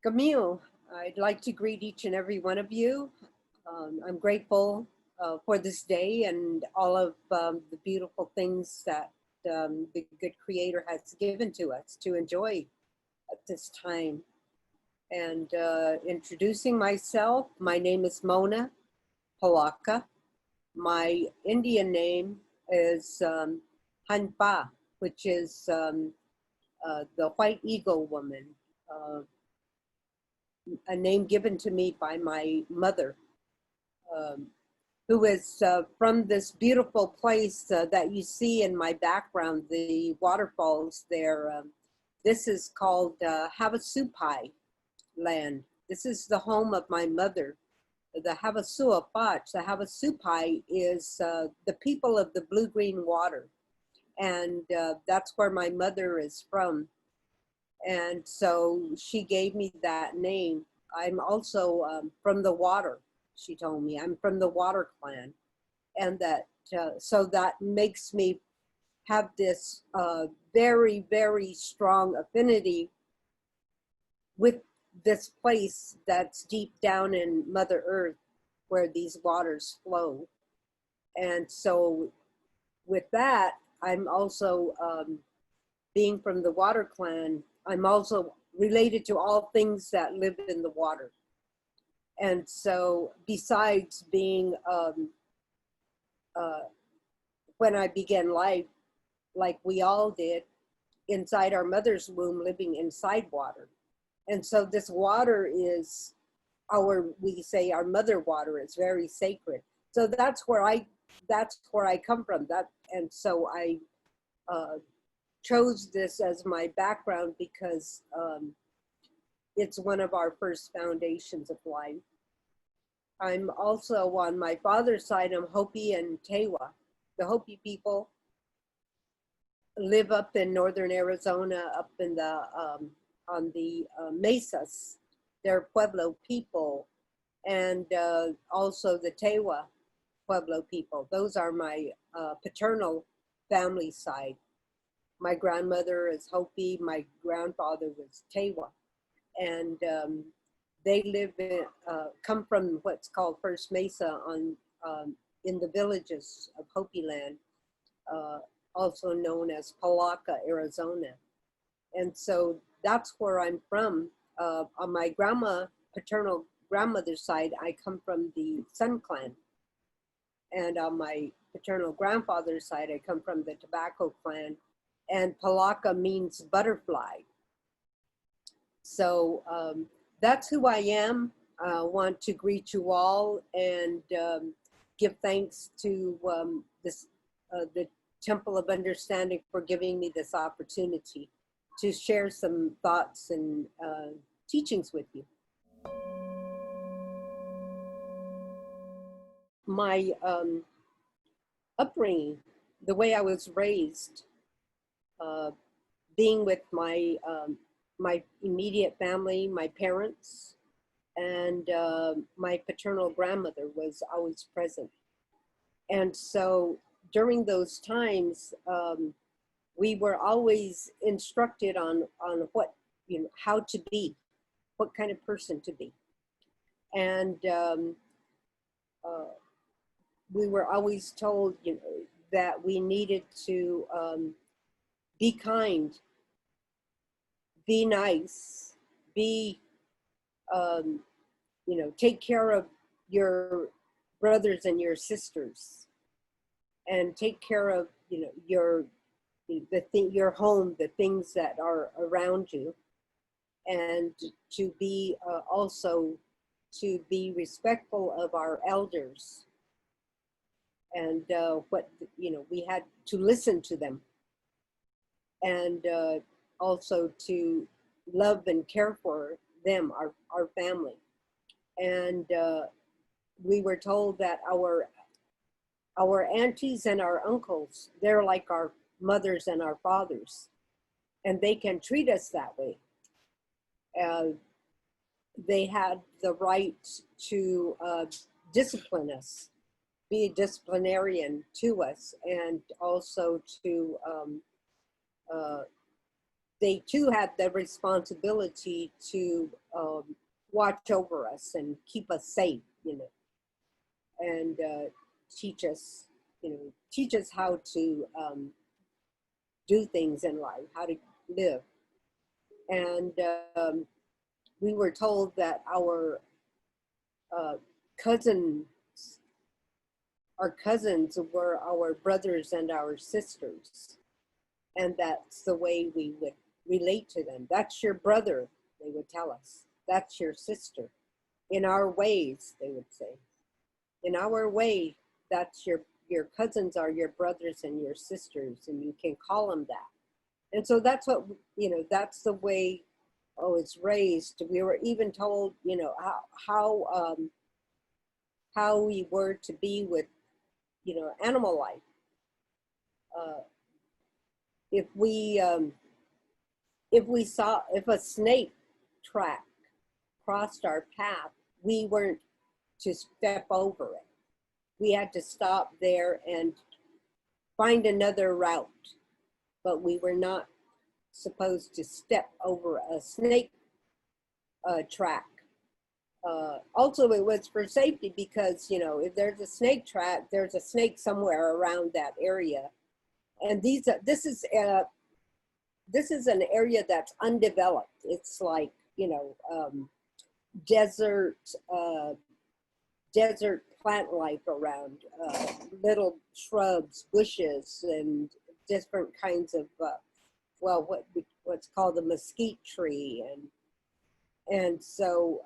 Camille, I'd like to greet each and every one of you. I'm grateful for this day and all of the beautiful things that the good Creator has given to us to enjoy at this time. And introducing myself, my name is Mona Polacca. My Indian name is Hanpa, which is the White Eagle Woman. Uh, a name given to me by my mother, um, who is from this beautiful place that you see in my background, the waterfalls there. This is called Havasupai land. This is the home of my mother, the Havasua Pach. The Havasupai is the people of the blue-green water. And that's where my mother is from. And so she gave me that name. I'm also from the water, she told me. I'm from the water clan. And that, so that makes me have this very, very strong affinity with this place that's deep down in Mother Earth where these waters flow. And so with that, I'm also, being from the water clan, I'm also related to all things that live in the water. And so besides being, when I began life, like we all did, inside our mother's womb, living inside water. And so this water is we say our mother water is very sacred. So that's where I come from. And so I chose this as my background because it's one of our first foundations of life. I'm also on my father's side, I'm Hopi and Tewa. The Hopi people live up in northern Arizona, up in the on the mesas. They're Pueblo people, and also the Tewa Pueblo people. Those are my paternal family side. My grandmother is Hopi, my grandfather was Tewa, and they live in, come from what's called First Mesa in the villages of Hopi land, also known as Polacca, Arizona. And so that's where I'm from. On my paternal grandmother's side, I come from the Sun Clan. And on my paternal grandfather's side, I come from the Tobacco Clan. And Polacca means butterfly. So that's who I am. I want to greet you all and give thanks to the Temple of Understanding for giving me this opportunity to share some thoughts and teachings with you. My upbringing, the way I was raised, being with my immediate family, my parents, and my paternal grandmother was always present. And so during those times, we were always instructed on what, how to be, what kind of person to be. And we were always told, that we needed to be kind, be nice, be, take care of your brothers and your sisters, and take care of, your home, the things that are around you, and to be also to be respectful of our elders, and we had to listen to them, and also to love and care for them, our family. And we were told that our aunties and our uncles, they're like our mothers and our fathers, and they can treat us that way. They had the right to discipline us, be a disciplinarian to us, and also to they too had the responsibility to watch over us and keep us safe, and teach us, teach us how to do things in life, how to live. And we were told that uh, cousins, our cousins were our brothers and our sisters. And that's the way we would relate to them. That's your brother, they would tell us. That's your sister. In our ways, they would say. In our way, that's your cousins are your brothers and your sisters, and you can call them that. And so that's what, that's the way I was raised. We were even told, how we were to be with, animal life. If we saw, if a snake track crossed our path, we weren't to step over it. We had to stop there and find another route, but we were not supposed to step over a snake track. Also, it was for safety because, if there's a snake track, there's a snake somewhere around that area. And this is an area that's undeveloped. It's like, desert plant life around, little shrubs, bushes, and different kinds of, what's called the mesquite tree. And so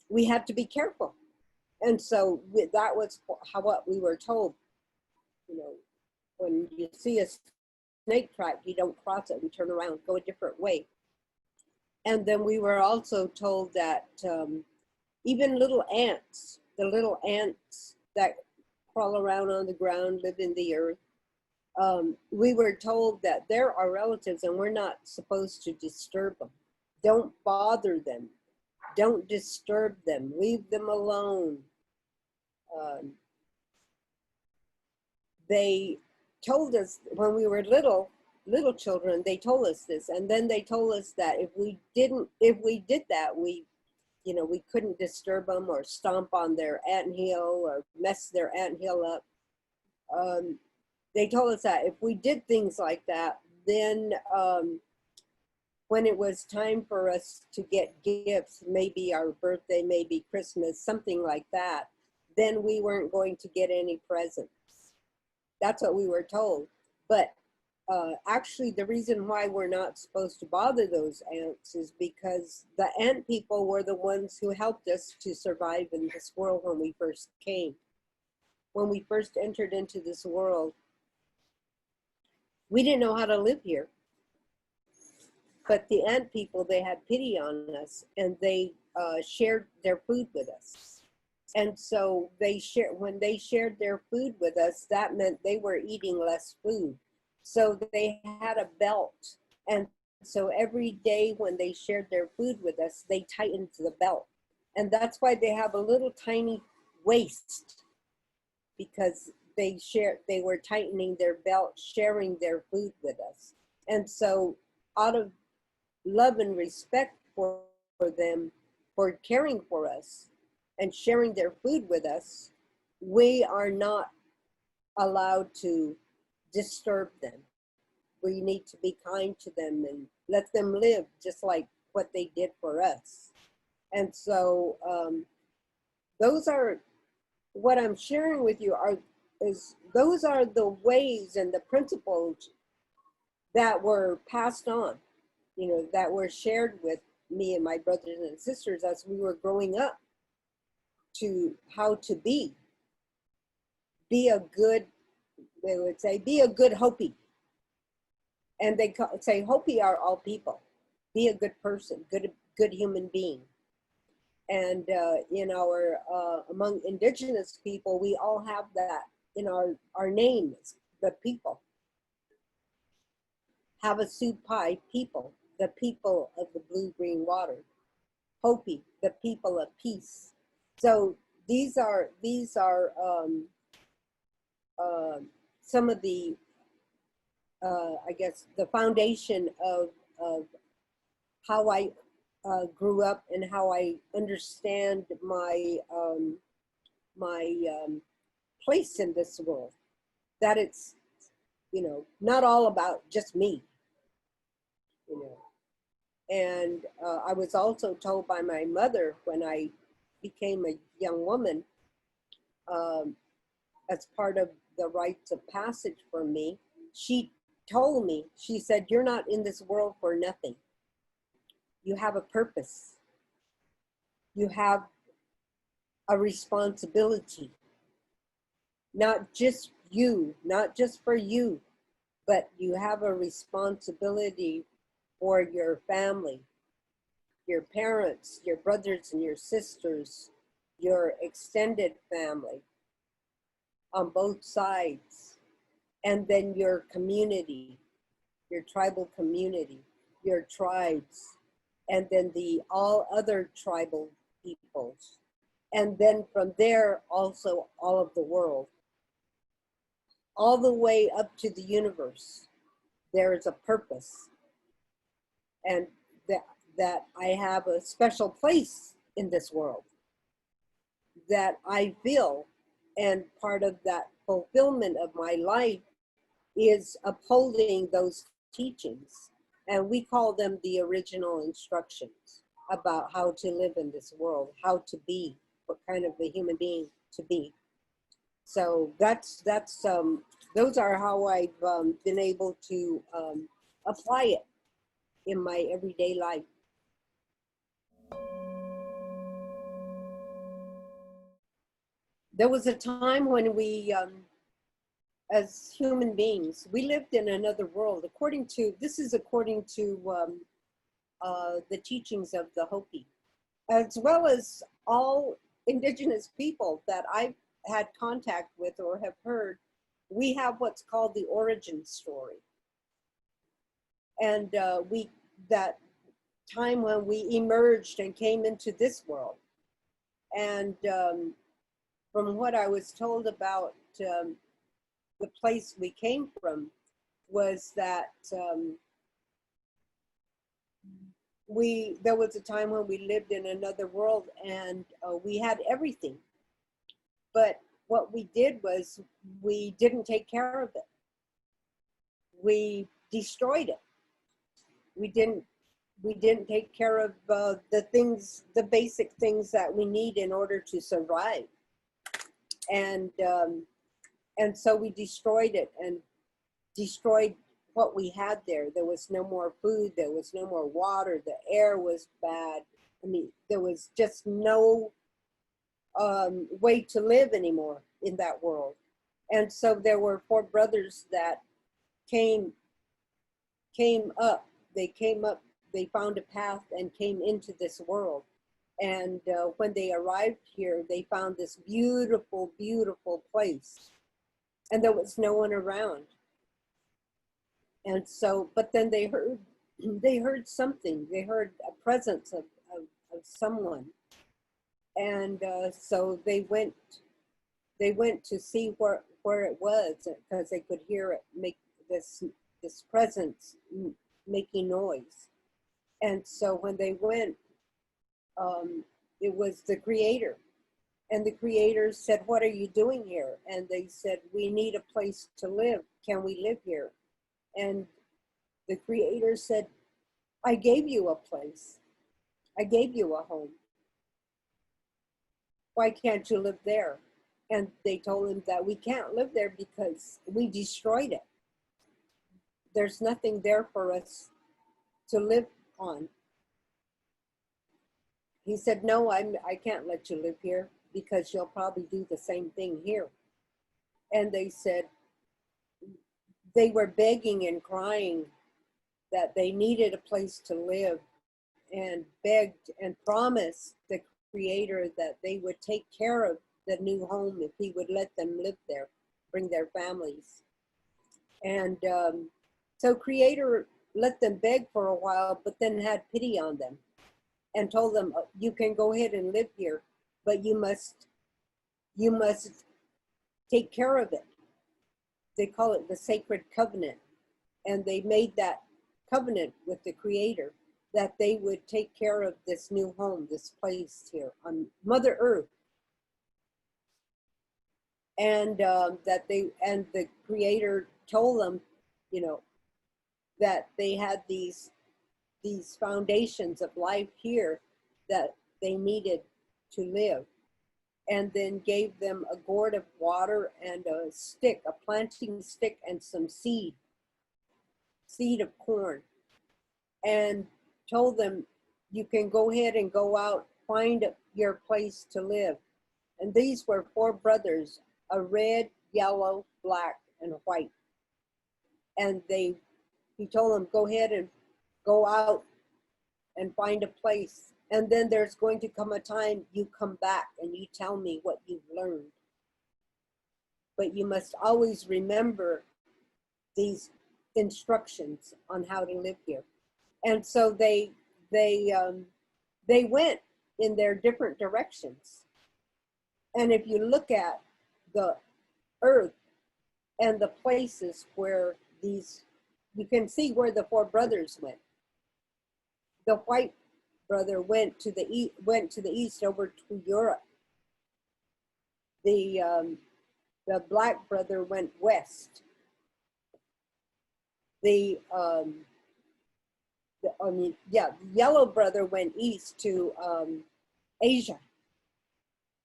we had to be careful. And so that was what we were told. When you see a snake track, you don't cross it, we turn around, go a different way. And then we were also told that even little ants, the little ants that crawl around on the ground, live in the earth, we were told that they're our relatives and we're not supposed to disturb them. Don't bother them. Don't disturb them. Leave them alone. They told us when we were little children, they told us this, and then they told us that if we did that, we couldn't disturb them or stomp on their anthill or mess their anthill up. They told us that if we did things like that, then when it was time for us to get gifts, maybe our birthday, maybe Christmas, something like that, then we weren't going to get any presents. That's what we were told. But actually, the reason why we're not supposed to bother those ants is because the ant people were the ones who helped us to survive in this world when we first came. When we first entered into this world, we didn't know how to live here. But the ant people, they had pity on us, and they shared their food with us. And so when they shared their food with us, that meant they were eating less food. So they had a belt. And so every day when they shared their food with us, they tightened the belt. And that's why they have a little tiny waist, because they were tightening their belt, sharing their food with us. And so out of love and respect for them, for caring for us and sharing their food with us, we are not allowed to disturb them. We need to be kind to them and let them live just like what they did for us. And so those are what I'm sharing with you those are the ways and the principles that were passed on, that were shared with me and my brothers and sisters as we were growing up, to how to be a good, they would say, be a good Hopi. And they say Hopi are all people. Be a good person, good human being. And in our, among indigenous people, we all have that in our names, the people. Havasupai, people, the people of the blue-green water. Hopi, the people of peace. So these are some of the, I guess, the foundation of of how I grew up and how I understand my place in this world. That it's, you know, not all about just me, you know. And I was also told by my mother when I became a young woman, um, as part of the rites of passage for me, she told me, she said, "You're not in this world for nothing. You have a purpose. You have a responsibility, not just you, not just for you, but you have a responsibility for your family, your parents, your brothers and your sisters, your extended family on both sides, and then your community, your tribal community, your tribes, and then the all other tribal peoples. And then from there, also all of the world, all the way up to the universe. There is a purpose, and that I have a special place in this world that I feel, and part of that fulfillment of my life is upholding those teachings. And we call them the original instructions about how to live in this world, how to be, what kind of a human being to be. So those are how I've been able to apply it in my everyday life. There was a time when we, as human beings, we lived in another world. This is according to the teachings of the Hopi, as well as all indigenous people that I've had contact with or have heard. We have what's called the origin story. And that time when we emerged and came into this world. And from what I was told about the place we came from was that there was a time when we lived in another world, and we had everything. But what we did was we didn't take care of it. We destroyed it. We didn't take care of the basic things that we need in order to survive. And so we destroyed it and destroyed what we had there. There was no more food. There was no more water. The air was bad. I mean, there was just no way to live anymore in that world. And so there were 4 brothers that came up. They came up, they found a path and came into this world. And when they arrived here, they found this beautiful, beautiful place. And there was no one around. And so, but then they heard something. They heard a presence of someone. And so they went to see where it was, because they could hear it make this presence making noise. And so when they went, it was the Creator. And the Creator said, "What are you doing here?" And they said, "We need a place to live. Can we live here?" And the Creator said, "I gave you a place. I gave you a home. Why can't you live there?" And they told him that we can't live there because we destroyed it. There's nothing there for us to live on. He said, "No, I can't let you live here because you'll probably do the same thing here." And they said, they were begging and crying that they needed a place to live, and begged and promised the Creator that they would take care of the new home if he would let them live there, bring their families. And so Creator let them beg for a while, but then had pity on them and told them, "You can go ahead and live here, but you must take care of it." They call it the sacred covenant. And they made that covenant with the Creator that they would take care of this new home, this place here on Mother Earth, and the Creator told them, you know, that they had these foundations of life here that they needed to live, and then gave them a gourd of water and a stick, a planting stick, and some seed of corn, and told them, you can go ahead and go out, find your place to live. And these were 4 brothers, a red, yellow, black, and white. And he told them, go ahead and go out and find a place. And then there's going to come a time you come back and you tell me what you've learned. But you must always remember these instructions on how to live here. And so they went in their different directions. And if you look at the earth and the places where you can see where the 4 brothers went. The white brother went to the east over to Europe. The black brother went west. The yellow brother went east to Asia.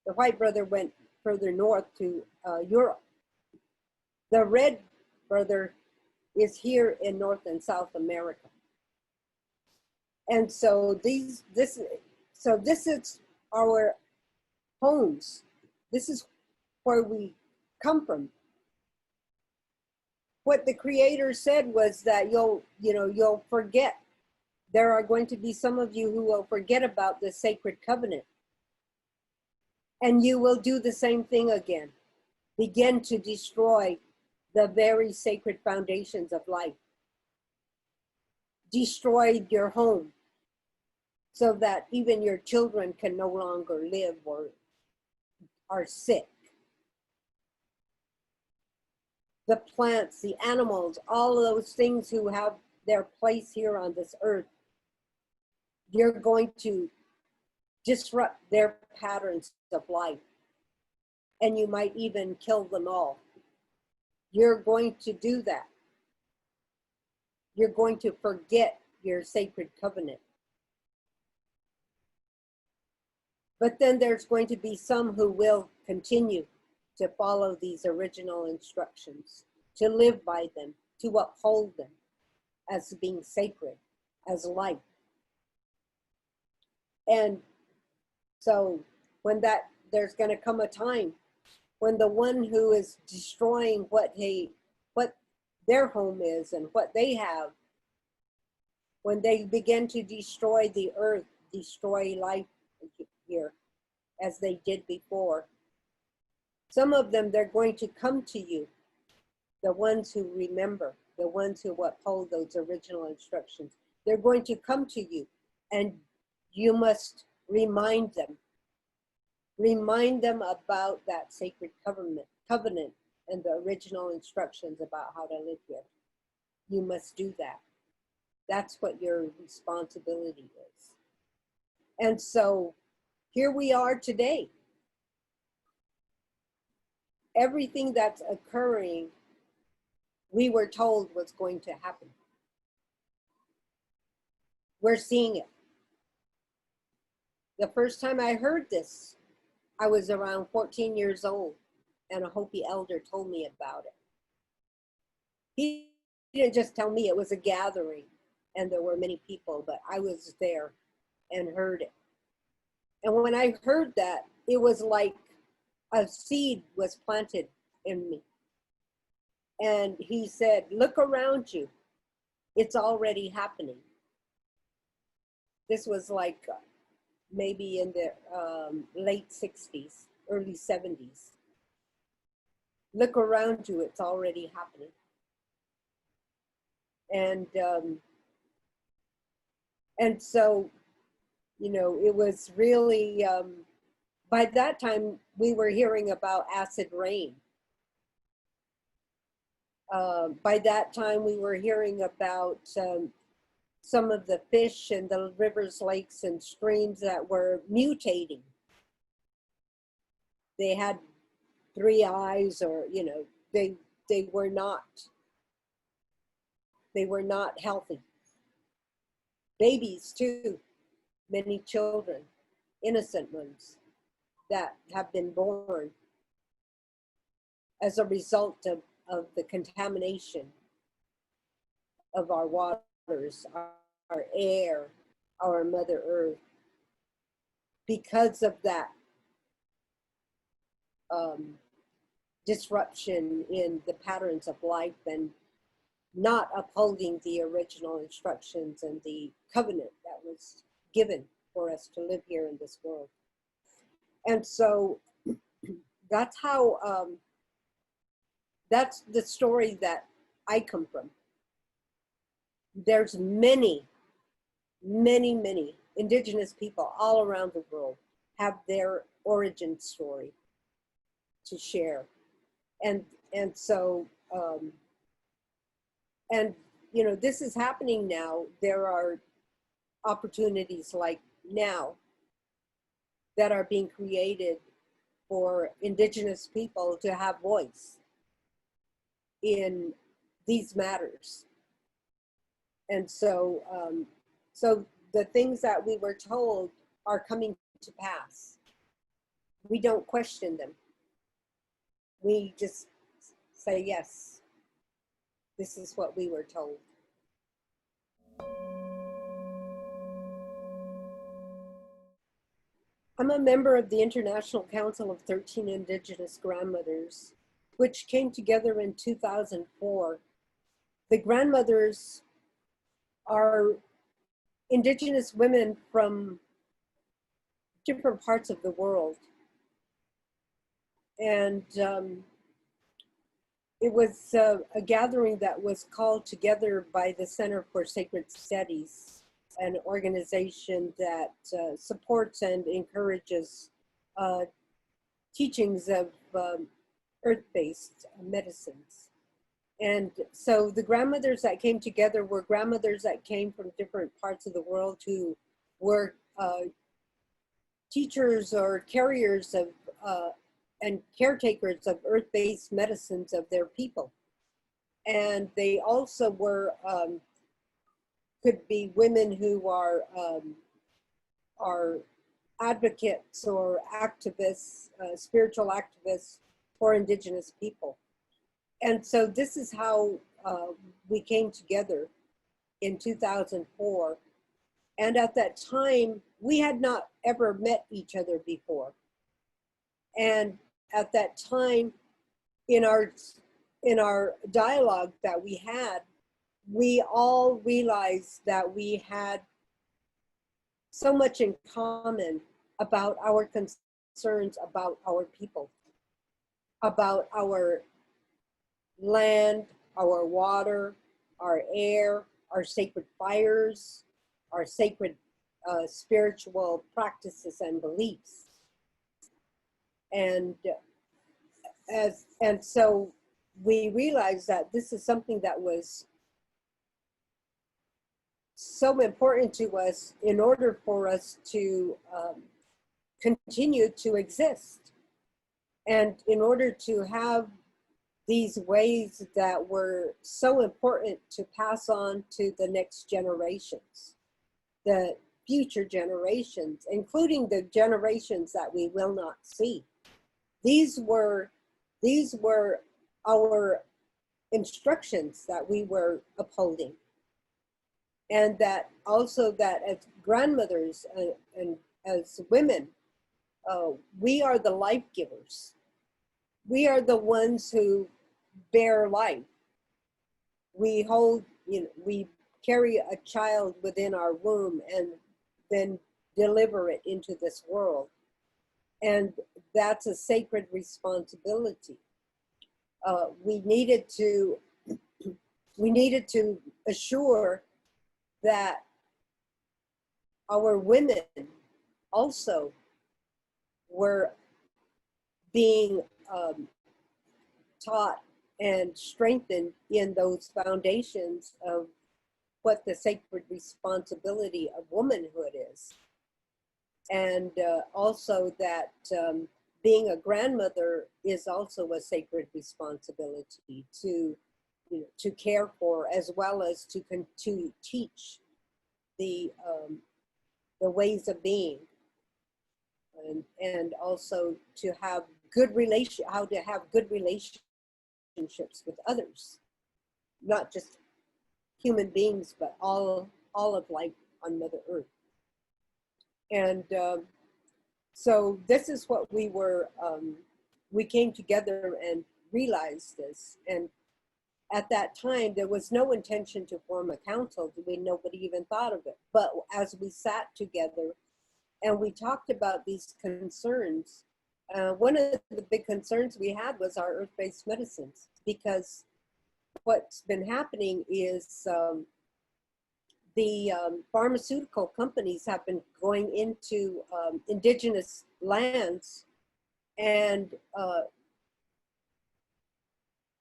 The white brother went further north to Europe. The red brother is here in North and South America. And so this is our homes. This is where we come from. What the Creator said was that you'll forget. There are going to be some of you who will forget about the sacred covenant. And you will do the same thing again. Begin to destroy the very sacred foundations of life. Destroy your home so that even your children can no longer live or are sick. The plants, the animals, all of those things who have their place here on this earth, you're going to disrupt their patterns of life. And you might even kill them all. You're going to do that. You're going to forget your sacred covenant. But then there's going to be some who will continue to follow these original instructions, to live by them, to uphold them as being sacred, as life. And so there's going to come a time when the one who is destroying what their home is and what they have, when they begin to destroy the earth, destroy life here, as they did before, some of them, they're going to come to you, the ones who remember, the ones who uphold those original instructions. They're going to come to you, and you must remind them. Remind them about that sacred covenant and the original instructions about how to live here. You must do that. That's what your responsibility is. And so here we are today. Everything that's occurring, we were told was going to happen. We're seeing it. The first time I heard this, I was around 14 years old, and a Hopi elder told me about it. He didn't just tell me, it was a gathering, and there were many people, but I was there and heard it. And when I heard that, it was like a seed was planted in me. And he said, look around you. It's already happening. This was like maybe in the late 60s, early 70s. Look around you, it's already happening. And so, it was really, by that time, we were hearing about acid rain. By that time, we were hearing about some of the fish in the rivers, lakes, and streams that were mutating. They had 3 eyes, or they were not healthy. Babies too, many children, innocent ones, that have been born as a result of the contamination of our waters, our air, our Mother Earth. Because of that disruption in the patterns of life and not upholding the original instructions and the covenant that was given for us to live here in this world. And so that's how, that's the story that I come from. There's many, many, many indigenous people all around the world have their origin story to share. And so, and this is happening now. There are opportunities like now that are being created for indigenous people to have voice in these matters. And so, so the things that we were told are coming to pass. We don't question them. We just say, yes, this is what we were told. I'm a member of the International Council of 13 Indigenous Grandmothers, which came together in 2004. The grandmothers are indigenous women from different parts of the world. And it was a gathering that was called together by the Center for Sacred Studies, an organization that supports and encourages teachings of earth-based medicines. And so the grandmothers that came together were grandmothers that came from different parts of the world who were teachers or carriers of and caretakers of earth-based medicines of their people. And they also were, could be women who are advocates or activists, spiritual activists for indigenous people. And so this is how we came together in 2004. And at that time, we had not ever met each other before. And at that time, in our dialogue that we had, we all realized that we had so much in common about our concerns about our people, about our land, our water, our air, our sacred fires, our sacred spiritual practices and beliefs. And so we realized that this is something that was so important to us in order for us to continue to exist. And in order to have these ways that were so important to pass on to the next generations, the future generations, including the generations that we will not see. These were our instructions that we were upholding. And that also that as grandmothers and as women, we are the life givers. We are the ones who bear life. We hold, we carry a child within our womb and then deliver it into this world. And that's a sacred responsibility. We needed to assure that our women also were being taught and strengthened in those foundations of what the sacred responsibility of womanhood is. And also that being a grandmother is also a sacred responsibility to, to care for, as well as to teach the ways of being, and also to have how to have good relationships with others, not just human beings, but all of life on Mother Earth. And so this is what we came together and realized this. And at that time, there was no intention to form a council. Nobody even thought of it. But as we sat together and we talked about these concerns, one of the big concerns we had was our earth-based medicines, because what's been happening is the pharmaceutical companies have been going into indigenous lands and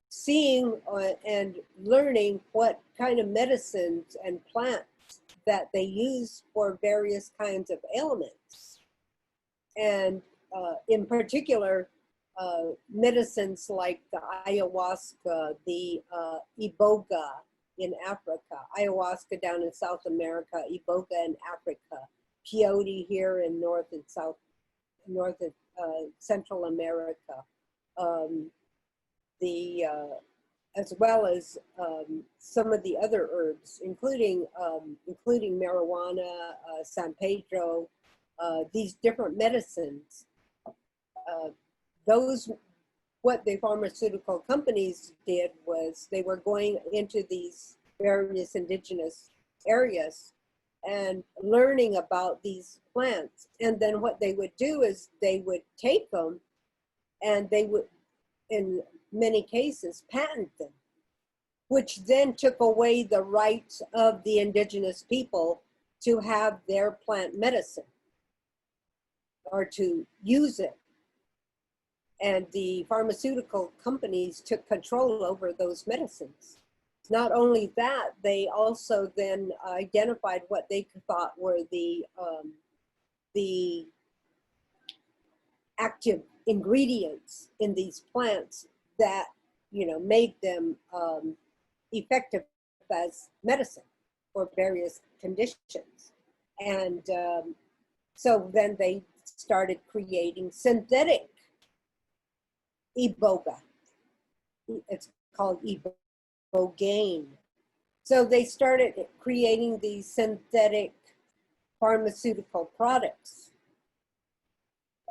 seeing and learning what kind of medicines and plants that they use for various kinds of ailments. And in particular, medicines like the ayahuasca, the iboga in Africa, ayahuasca down in South America, iboga in Africa, peyote here in North and Central America, as well as some of the other herbs, including marijuana, San Pedro, these different medicines. What the pharmaceutical companies did was they were going into these various indigenous areas and learning about these plants. And then what they would do is they would take them and they would, in many cases, patent them, which then took away the rights of the indigenous people to have their plant medicine or to use it. And the pharmaceutical companies took control over those medicines. Not only that, they also then identified what they thought were the active ingredients in these plants that, made them effective as medicine for various conditions. And so then they started creating synthetic iboga. It's called ibogaine. So they started creating these synthetic pharmaceutical products.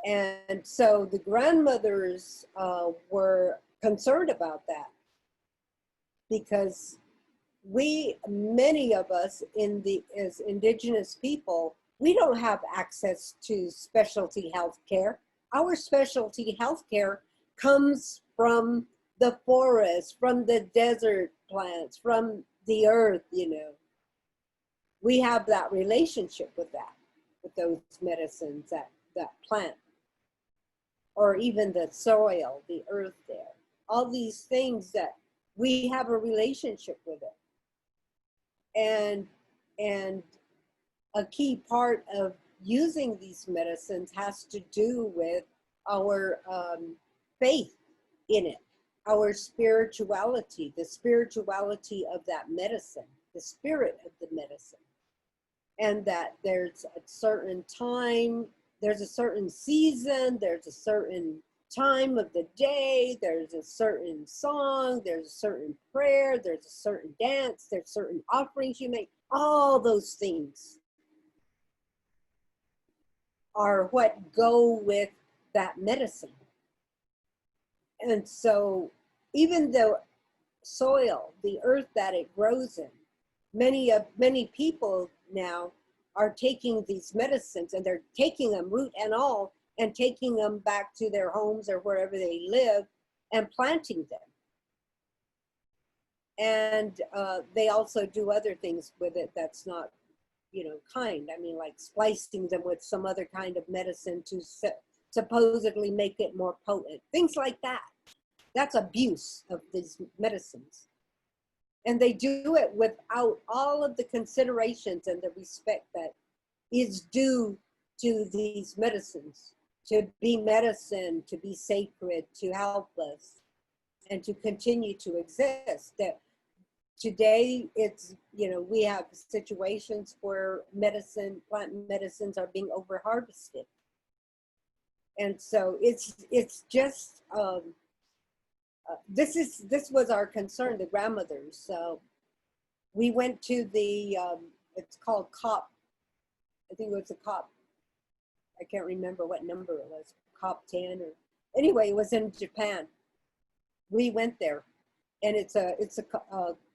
And so the grandmothers were concerned about that, because many of us as indigenous people, we don't have access to specialty health care. Our specialty health care comes from the forest, from the desert plants, from the earth, We have that relationship with those medicines, that plant, or even the soil, the earth there. All these things that we have a relationship with it. And a key part of using these medicines has to do with our faith in it, our spirituality, the spirituality of that medicine, the spirit of the medicine. And that there's a certain time, there's a certain season, there's a certain time of the day, there's a certain song, there's a certain prayer, there's a certain dance, there's certain offerings you make. All those things are what go with that medicine. And so even the soil, the earth that it grows in, many people now are taking these medicines and they're taking them root and all and taking them back to their homes or wherever they live and planting them. And they also do other things with it that's not, kind. I mean, like splicing them with some other kind of medicine to supposedly make it more potent. Things like that. That's abuse of these medicines. And they do it without all of the considerations and the respect that is due to these medicines, to be medicine, to be sacred, to help us, and to continue to exist. That today it's, you know, we have situations where plant medicines are being over harvested. And so it's just, this was our concern, the grandmothers. So we went to the, it's called COP, I think it was a COP, I can't remember what number it was, COP 10 or, anyway, it was in Japan. We went there, and it's a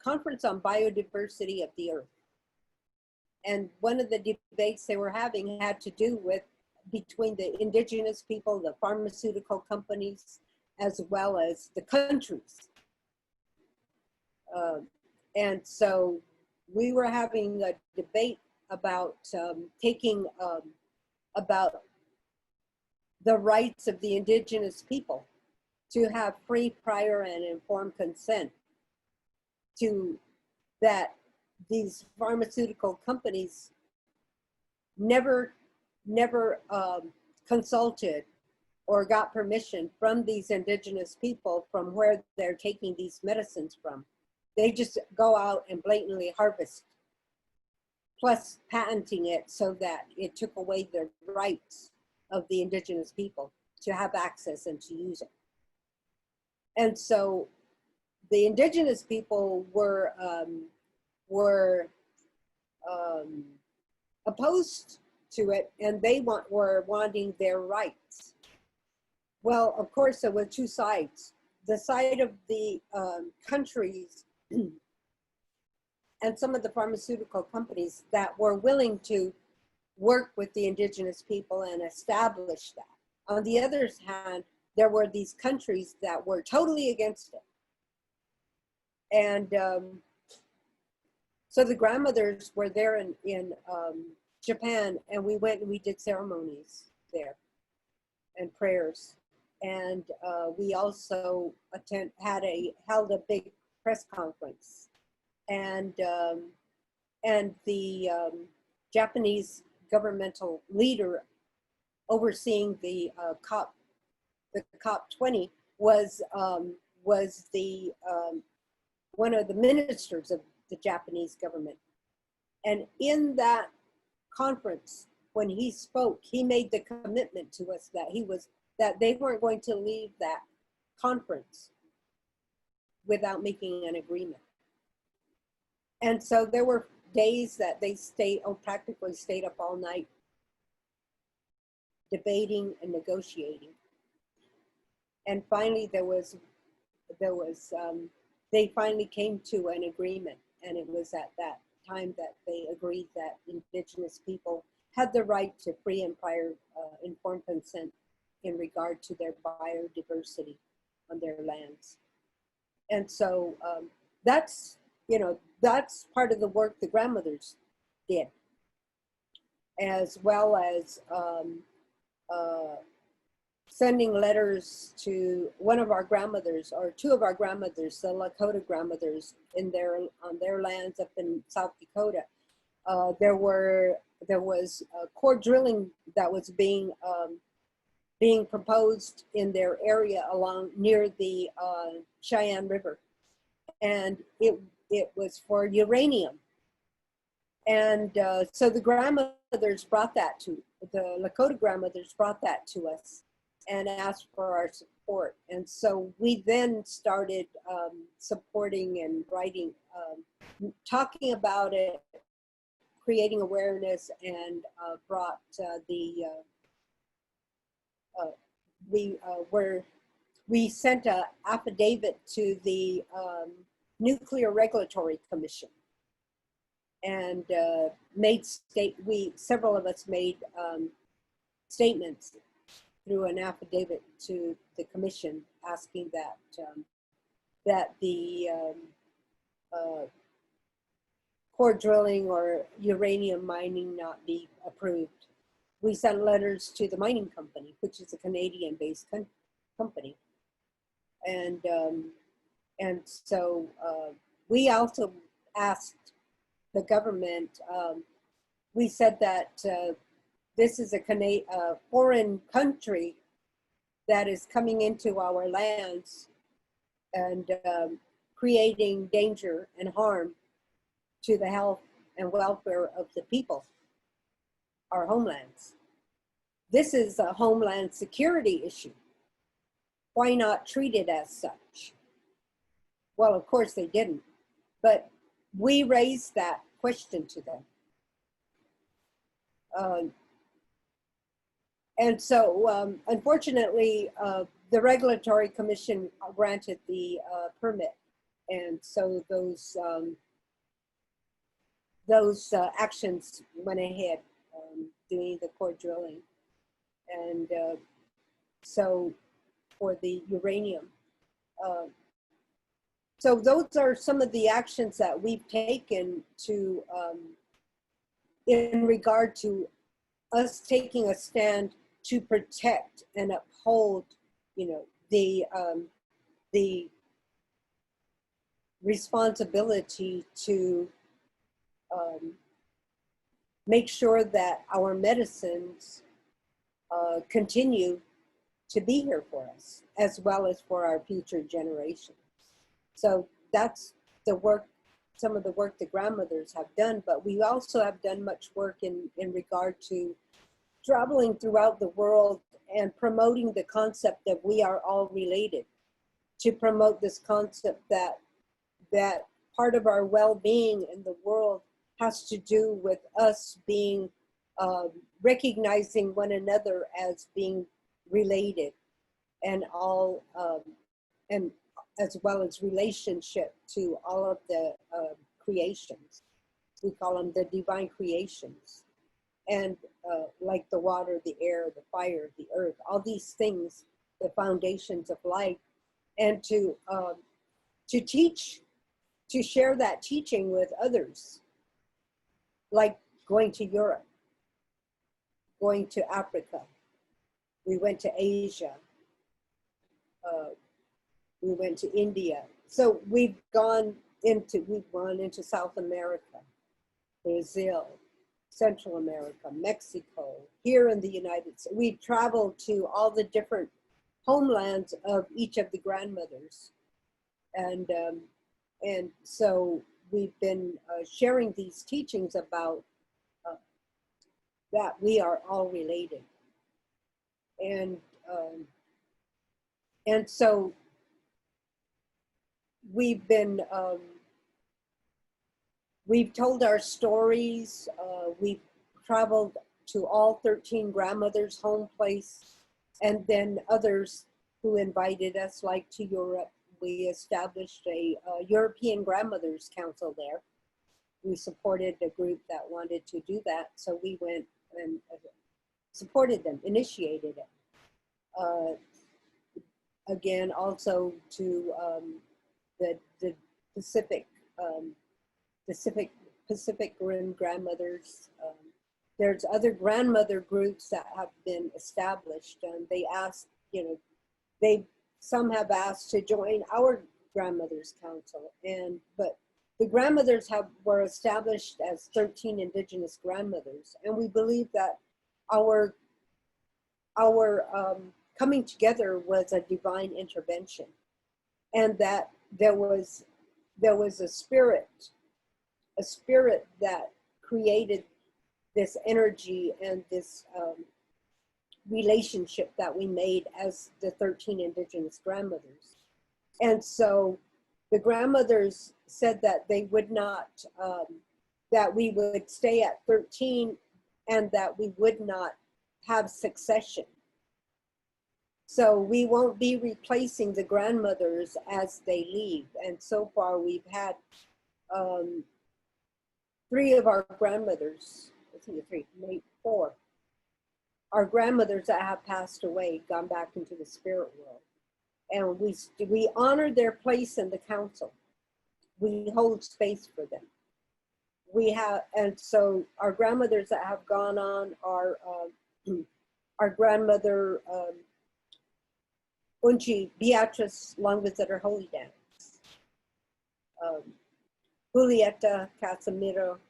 conference on biodiversity of the earth. And one of the debates they were having had to do with between the indigenous people, the pharmaceutical companies, as well as the countries. And so we were having a debate about about the rights of the indigenous people to have free, prior, and informed consent to that these pharmaceutical companies never consulted or got permission from these indigenous people from where they're taking these medicines from. They just go out and blatantly harvest, plus patenting it so that it took away the rights of the indigenous people to have access and to use it. And so the indigenous people were opposed to it, and they were wanting their rights. Well, of course, there were two sides. The side of the countries and some of the pharmaceutical companies that were willing to work with the indigenous people and establish that. On the other hand, there were these countries that were totally against it. And so the grandmothers were there in Japan, and we went and we did ceremonies there and prayers. And we also held a big press conference. And the Japanese governmental leader overseeing the COP 20 was the one of the ministers of the Japanese government. And in that conference, when he spoke, he made the commitment to us that they weren't going to leave that conference without making an agreement. And so there were days that they practically stayed up all night debating and negotiating. And finally they finally came to an agreement, and it was at that time that they agreed that indigenous people had the right to free and prior informed consent in regard to their biodiversity on their lands. And so that's part of the work the grandmothers did, as well as sending letters to one of our grandmothers, or two of our grandmothers, the Lakota grandmothers on their lands up in South Dakota. There was core drilling that was being proposed in their area near the Cheyenne River, and it was for uranium. And so the grandmothers the Lakota grandmothers brought that to us and asked for our support. And so we then started supporting and writing, talking about it, creating awareness, and brought we sent an affidavit to the Nuclear Regulatory Commission, and several of us made statements through an affidavit to the commission asking that the core drilling or uranium mining not be approved. We sent letters to the mining company, which is a Canadian-based company, and so we also asked the government, we said that this is a foreign country that is coming into our lands and creating danger and harm to the health and welfare of the people, our homelands. This is a homeland security issue. Why not treat it as such? Well, of course they didn't, but we raised that question to them. And so, unfortunately, the Regulatory Commission granted the permit. And so those actions went ahead, doing the core drilling. And so for the uranium. So those are some of the actions that we've taken to, in regard to us taking a stand to protect and uphold, you know, the responsibility to make sure that our medicines continue to be here for us, as well as for our future generations. So that's the work, some of the work the grandmothers have done, but we also have done much work in regard to traveling throughout the world and promoting the concept that we are all related, to promote this concept that part of our well-being in the world has to do with us being, recognizing one another as being related, and all, and as well as relationship to all of the creations. We call them the divine creations. And like the water, the air, the fire, the earth, all these things, the foundations of life, and to teach, to share that teaching with others, like going to Europe, going to Africa. We went to Asia. We went to India. So we've gone into South America, Brazil, Central America, Mexico, here in the United States. We've traveled to all the different homelands of each of the grandmothers. And so we've been sharing these teachings about that we are all related. And so we've been, we've told our stories. We've traveled to all 13 grandmothers' home place, and then others who invited us, like to Europe. We established a European Grandmothers Council there. We supported a group that wanted to do that, so we went and supported them, initiated it. Again, also to the Pacific Rim grandmothers. There's other grandmother groups that have been established, and they asked, you know, some have asked to join our Grandmothers Council, but the grandmothers were established as 13 indigenous grandmothers, and we believe that our coming together was a divine intervention, and that there was a spirit that created this energy and this relationship that we made as the 13 indigenous grandmothers. And so the grandmothers said that they would not, that we would stay at 13 and that we would not have succession. So we won't be replacing the grandmothers as they leave. And so far we've had 3 of our grandmothers, I think 3, maybe 4, our grandmothers that have passed away, gone back into the spirit world. And we honor their place in the council. We hold space for them. And so our grandmothers that have gone on are our grandmother, Unchi Beatrice, long visitor holy dance. Julieta Casimiro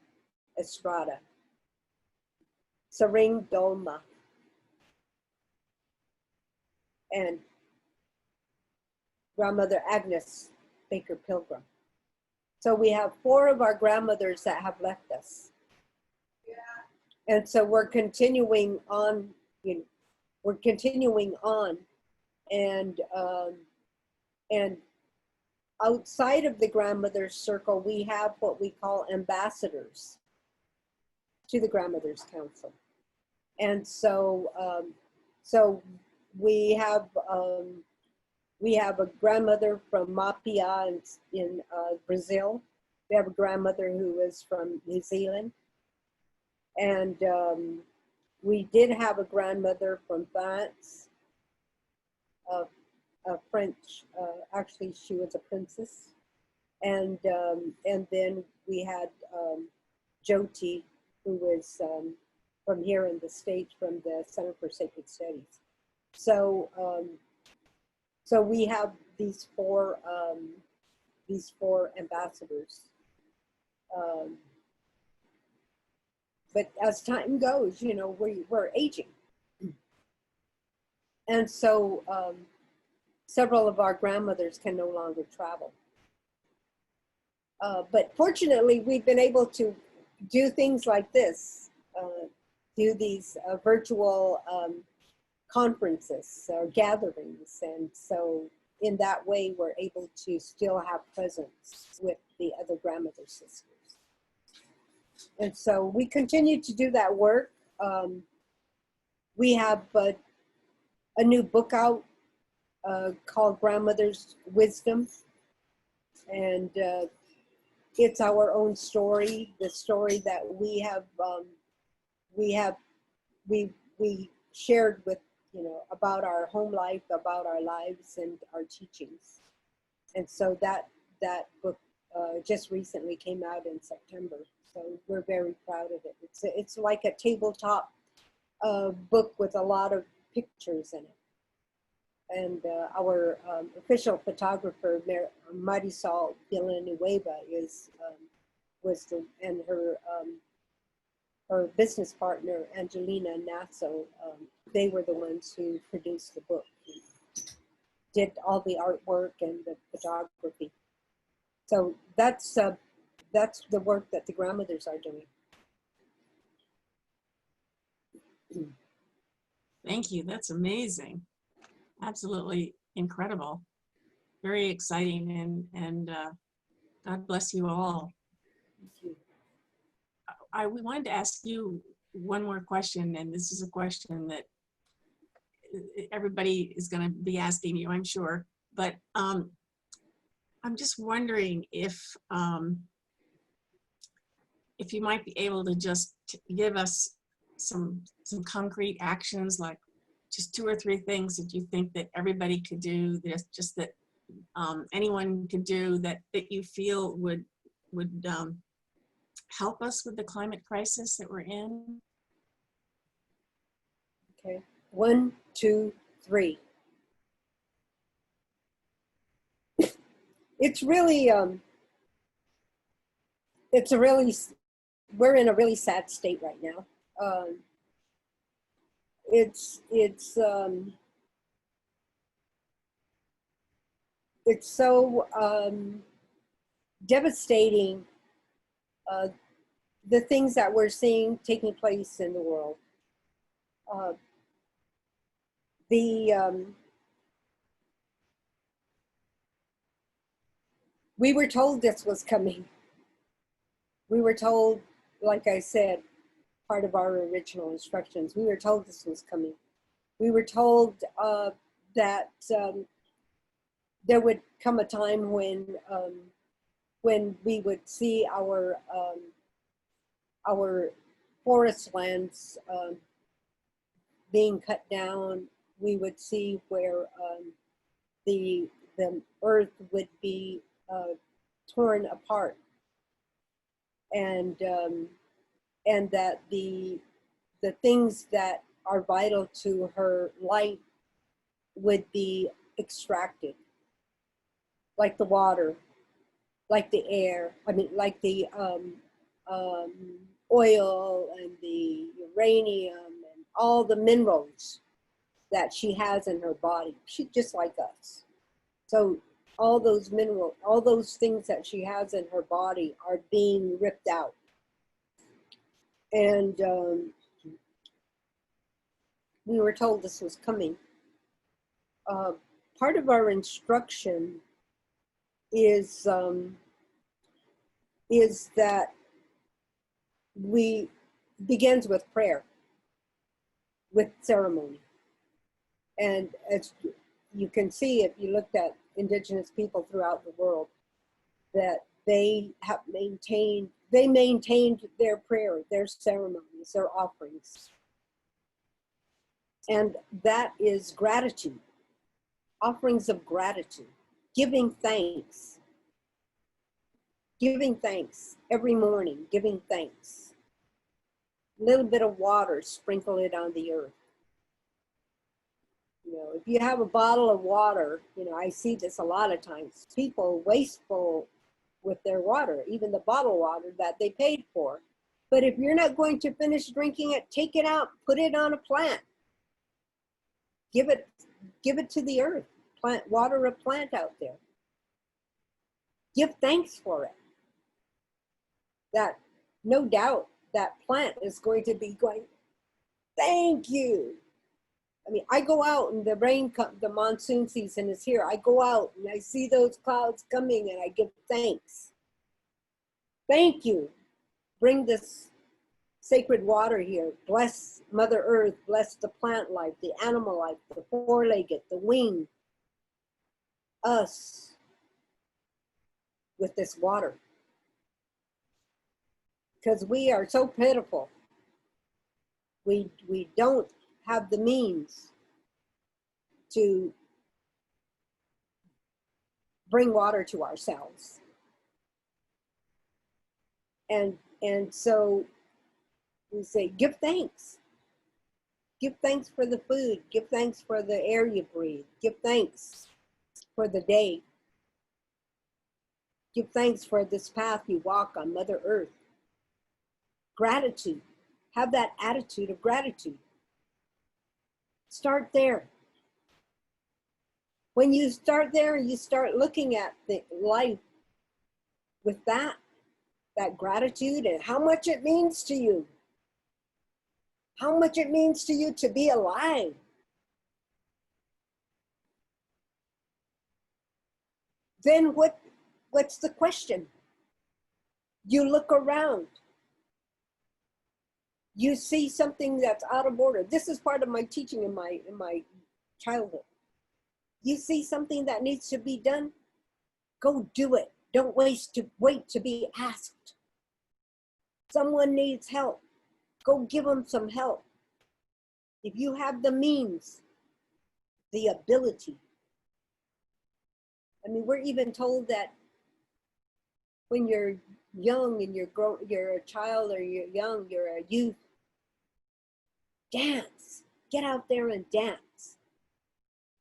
Estrada, Sering Dolma, and grandmother Agnes Baker Pilgrim. So we have 4 of our grandmothers that have left us. And so we're continuing on, and outside of the grandmother's circle, we have what we call ambassadors to the Grandmothers Council. And so, so we have a grandmother from Mapia in Brazil. We have a grandmother who is from New Zealand. And we did have a grandmother from France, a French, actually she was a princess. And then we had Jyoti, who was from here in the States, from the Center for Sacred Studies. So, so we have these four ambassadors. But as time goes, we're aging. And so several of our grandmothers can no longer travel. But fortunately, we've been able to do things like this, do these virtual conferences or gatherings. And so in that way, we're able to still have presence with the other grandmother sisters. And so we continue to do that work. We have a new book out called Grandmother's Wisdom. And it's our own story, the story that we shared with, about our home life, about our lives and our teachings. And so that book just recently came out in September. So we're very proud of it. It's like a tabletop book with a lot of pictures in it. And our official photographer, Marisol Villanueva, and her business partner, Angelina Nasso, they were the ones who produced the book, did all the artwork and the photography. So that's the work that the grandmothers are doing. Thank you. That's amazing. Absolutely incredible. Very exciting, and God bless you all. Thank you. We wanted to ask you one more question, and this is a question that everybody is going to be asking you, I'm sure. But I'm just wondering if you might be able to just give us some concrete actions, like just 2 or 3 things that you think that everybody could do, just that anyone could do that you feel would help us with the climate crisis that we're in. Okay, 1, 2, 3. It's really, we're in a really sad state right now. It's so devastating, the things that we're seeing taking place in the world. We were told this was coming. We were told, like I said, part of our original instructions, we were told this was coming. We were told that there would come a time when we would see our forest lands being cut down. We would see where the earth would be torn apart, and that the things that are vital to her life would be extracted, like the water, like the air, I mean, like the um, oil and the uranium and all the minerals that she has in her body. She's just like us. So all those minerals, all those things that she has in her body are being ripped out. And we were told this was coming. Part of our instruction is that we begins with prayer, with ceremony. And as you can see, if you looked at indigenous people throughout the world, that they maintained their prayer, their ceremonies, their offerings. And that is gratitude, offerings of gratitude, giving thanks every morning, giving thanks. A little bit of water, sprinkle it on the earth. You know, if you have a bottle of water, you know, I see this a lot of times, people wasteful with their water, even the bottled water that they paid for. But if you're not going to finish drinking it, take it out, put it on a plant. Give it to the earth. Water a plant out there. Give thanks for it. That no doubt that plant is going to be going, thank you. I mean, I go out and the monsoon season is here. I go out and I see those clouds coming and I give thanks. Thank you. Bring this sacred water here. Bless Mother Earth. Bless the plant life, the animal life, the four-legged, the winged. Us with this water. Because we are so pitiful. We don't have the means to bring water to ourselves. And so we say, give thanks. Give thanks for the food. Give thanks for the air you breathe. Give thanks for the day. Give thanks for this path you walk on Mother Earth. Gratitude. Have that attitude of gratitude. Start there. When you start there, you start looking at the life with that gratitude and how much it means to you. How much it means to you to be alive. Then what's the question? You look around. You see something that's out of order. This is part of my teaching in my childhood. You see something that needs to be done, go do it. Don't wait to be asked. Someone needs help. Go give them some help. If you have the means, the ability. I mean, we're even told that when you're young and you're a child or you're young, you're a youth, dance. Get out there and dance.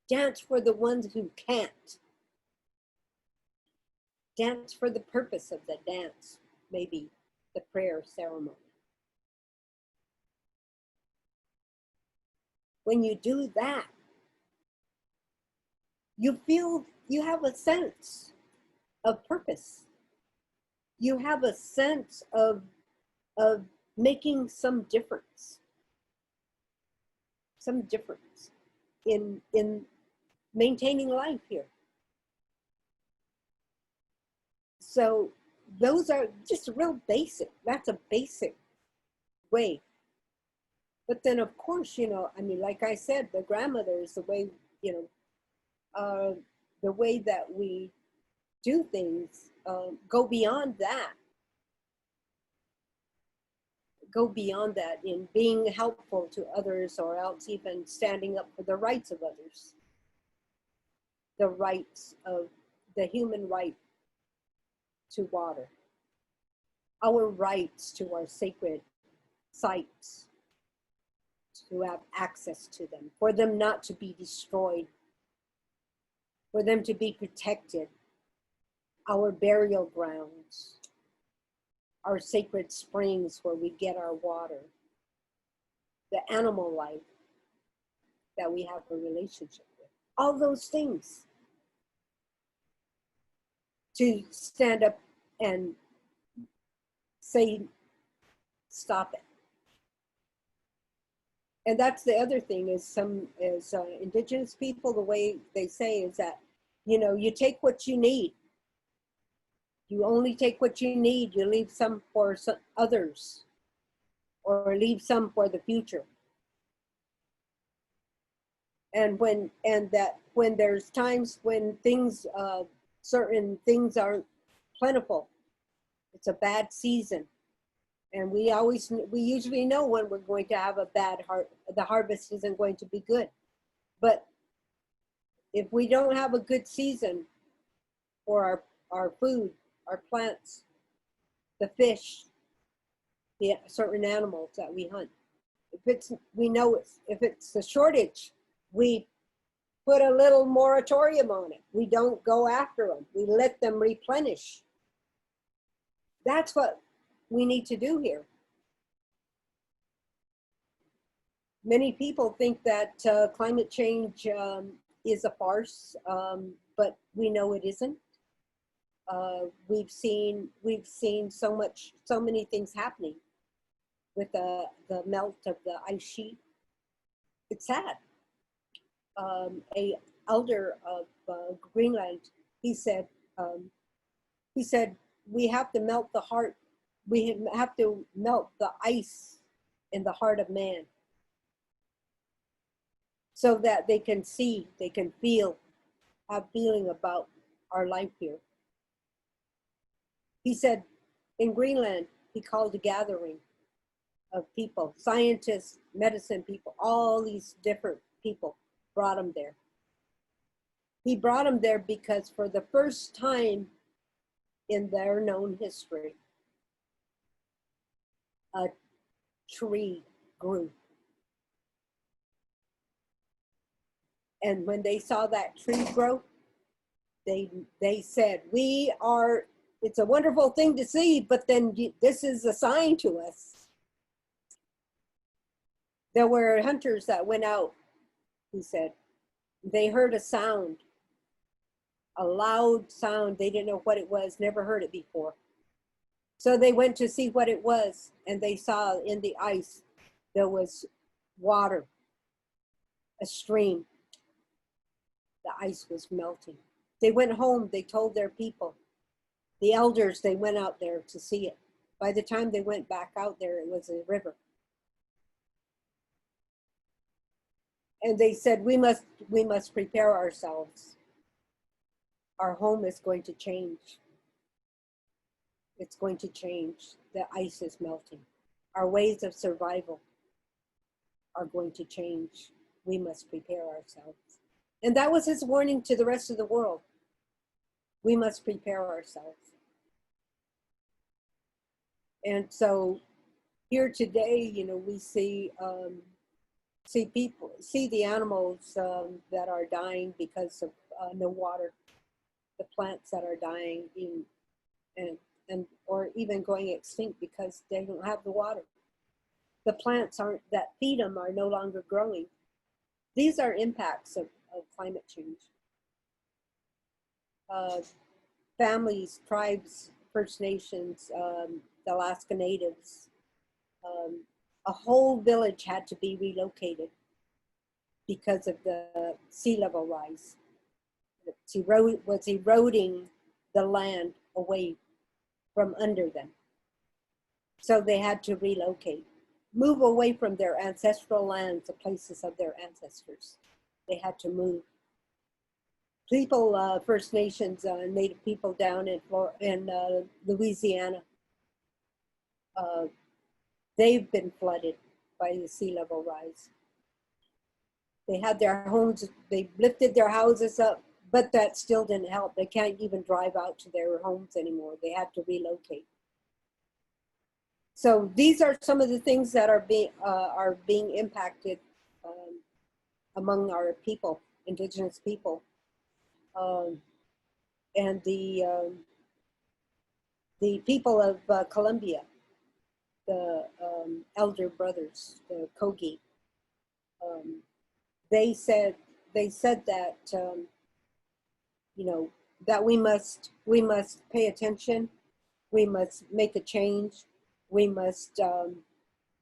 Dance for the ones who can't. Dance for the purpose of the dance, maybe the prayer ceremony. When you do that, you feel you have a sense of purpose. You have a sense of making some difference. Some difference in maintaining life here. So those are just real basic. That's a basic way. But then, of course, you know, I mean, like I said, the grandmothers, the way, you know, the way that we do things go beyond that. Go beyond that in being helpful to others, or else even standing up for the rights of others. The rights of the human right to water. Our rights to our sacred sites, to have access to them, for them not to be destroyed, for them to be protected. our burial grounds, our sacred springs where we get our water, the animal life that we have a relationship with. All those things. To stand up and say, stop it. And that's the other thing is indigenous people, the way they say is that, you know, you take what you need. You only take what you need. You leave some for others, or leave some for the future. And when there's times when things, certain things aren't plentiful, it's a bad season. And we usually know when we're going to have a bad the harvest isn't going to be good. But if we don't have a good season for our food, our plants, the fish, the certain animals that we hunt, if it's a shortage, we put a little moratorium on it. We don't go after them. We let them replenish. That's what we need to do here. Many people think that climate change is a farce, but we know it isn't. We've seen so many things happening with the melt of the ice sheet. It's sad. A elder of Greenland, he said, we have to melt the heart. We have to melt the ice in the heart of man, so that they can see, they can feel, have feeling about our life here. He said in Greenland, he called a gathering of people, scientists, medicine people, all these different people, brought him there. He brought him there because for the first time in their known history, a tree grew. And when they saw that tree grow, they said, it's a wonderful thing to see, but then this is a sign to us. There were hunters that went out, he said. They heard a sound, a loud sound. They didn't know what it was, never heard it before. So they went to see what it was, and they saw in the ice, there was water, a stream. The ice was melting. They went home, they told their people. The elders, they went out there to see it. By the time they went back out there, it was a river. And they said, we must prepare ourselves. Our home is going to change. It's going to change. The ice is melting. Our ways of survival are going to change. We must prepare ourselves. And that was his warning to the rest of the world. We must prepare ourselves. And so here today, you know, we see the animals that are dying because of no water, the plants that are dying or even going extinct because they don't have the water. The plants that feed them are no longer growing. These are impacts of climate change. Families, tribes, First Nations, the Alaska Natives, a whole village had to be relocated because of the sea level rise. It was eroding the land away from under them. So they had to relocate, move away from their ancestral lands, the places of their ancestors. They had to move. People, First Nations, Native people down in Louisiana, they've been flooded by the sea level rise. They had their homes, they lifted their houses up, but that still didn't help. They can't even drive out to their homes anymore. They had to relocate. So these are some of the things that are being impacted among our people, indigenous people. And the people of Colombia, the elder brothers, the Kogi, they said that you know, that we must pay attention, we must make a change, we must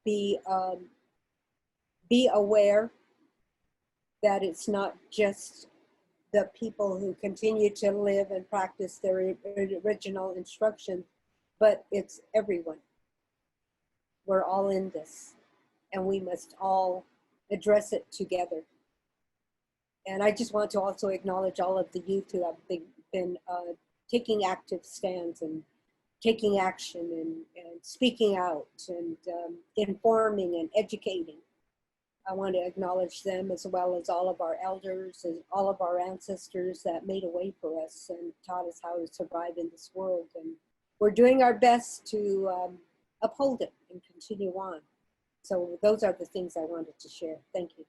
be aware that it's not just the people who continue to live and practice their original instruction, but it's everyone. We're all in this, and we must all address it together. And I just want to also acknowledge all of the youth who have been taking active stands and taking action and speaking out and informing and educating. I want to acknowledge them, as well as all of our elders and all of our ancestors that made a way for us and taught us how to survive in this world. And we're doing our best to uphold it and continue on. So those are the things I wanted to share. Thank you.